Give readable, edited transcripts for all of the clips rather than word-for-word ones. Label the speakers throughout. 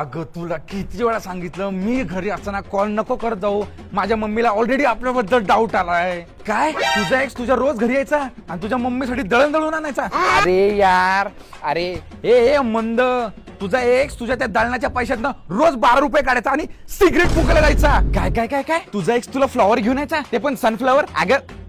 Speaker 1: अगं तुला किती वेळा सांगितलं मी घरी असताना कॉल नको करत जाऊ. माझ्या मम्मीला ऑलरेडी आपल्याबद्दल डाऊट आलाय. काय तुझा एक्स तुझ्या रोज घरी यायचा आणि तुझ्या मम्मीसाठी दळण दळून आणायचा? अरे यार, अरे ए मंद, तुझा एक्स तुझ्या त्या दळणाच्या पैशातनं रोज 12 रुपये काढायचा आणि सिगरेट फुकायला जायचा. काय काय काय काय तुझा एक्स तुला फ्लॉवर घेऊन यायचा, ते पण सनफ्लॉवर. अगं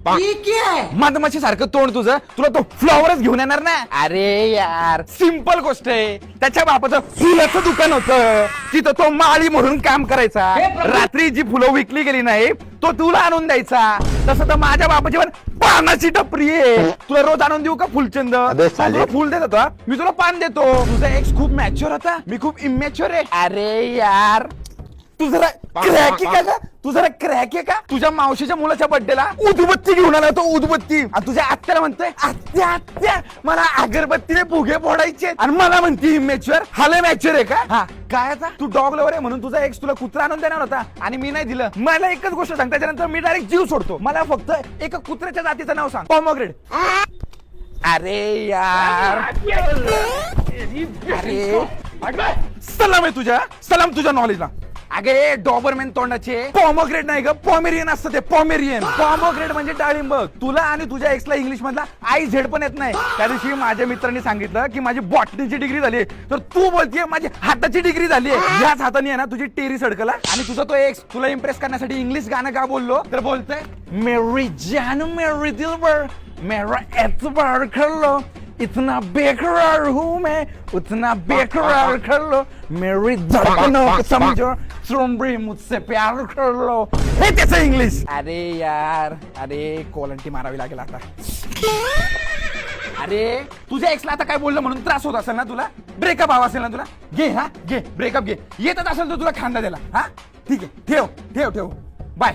Speaker 1: मधमाशी सारखं तोंड तुझं, तुला तो फ्लॉवरच घेऊन येणार ना. अरे यार सिंपल गोष्ट आहे. त्याच्या बापाचं फुलाचं दुकान होतं, तिथं तो माळी म्हणून काम करायचा. रात्री जी फुलं विकली गेली नाही तो तुला आणून द्यायचा. तसं तर माझ्या बापाची पण पानाची टपरी आहे. तुला रोज आणून देऊ का फुलचंद? तुला फुल देत होता, मी तुला पान देतो. तुझा एक्स खूप मॅच्युअर होता, मी खूप इमॅच्युअर आहे. अरे यार तू जरा क्रॅक आहे का? तू जरा क्रॅक आहे का? तुझ्या मावशीच्या मुलाच्या बर्थडेला उदबत्ती घेऊन आला तो, उदबत्ती. आणि तुझ्या आत्याला म्हणतोय आत्या आत्या मला अगरबत्तीने फुगे फोडायचे, आणि मला म्हणती इमॅच्युअर. हाले मॅच्युअर आहे का? हा काय आता तू डॉग लवर आहे म्हणून तुझा एक्स तुला कुत्रा आणून देणार होता आणि मी नाही दिलं. मला एकच गोष्ट सांग, त्याच्यानंतर मी डायरेक्ट जीव सोडतो. मला फक्त एका कुत्र्याच्या जातीचं नाव सांग. पॉमोग्रेड. अरे यार, अरे सलाम आहे तुझ्या, सलाम तुझ्या नॉलेजला. अगे डॉबरमॅन तोंडाचे. पॉमोग्रेड नाही ग, पॉमेरियन असतं ते, पॉमेरियन. पॉमोग्रेड म्हणजे डाळिंब. तुला आणि तुझ्या एक्सला इंग्लिश मधला आई झेड पण येत नाही. त्या दिवशी माझ्या मित्रांनी सांगितलं की माझी बॉटनीची डिग्री झाली, तर तू बोलतीये माझी हाताची डिग्री झाली. याच हाताने आहे ना तुझी टेरी सडकला. आणि तुझा तो एक्स तुला इम्प्रेस करण्यासाठी इंग्लिश गाणं का बोललो तर बोलतोय मेरी जान मेरी दिलबर मेरा एतबार कर लो, इतना बेकरार हूँ मैं उतना बेकरार कर लो, मेरी धड़कनों को समझो, तुम भी मुझसे प्यार कर लो. हे त्याचं इंग्लिश. अरे यार, अरे कोलंटी मारावी लागेल आता. अरे तुझ्या एक्सला आता काय बोललं म्हणून त्रास होत असेल ना तुला, ब्रेकअप हवा असेल ना तुला, घे. हा घे ब्रेकअप घे. येतच असेल तर तुला खांदा द्यायला. हा ठीक आहे, ठेव ठेव ठेव, बाय.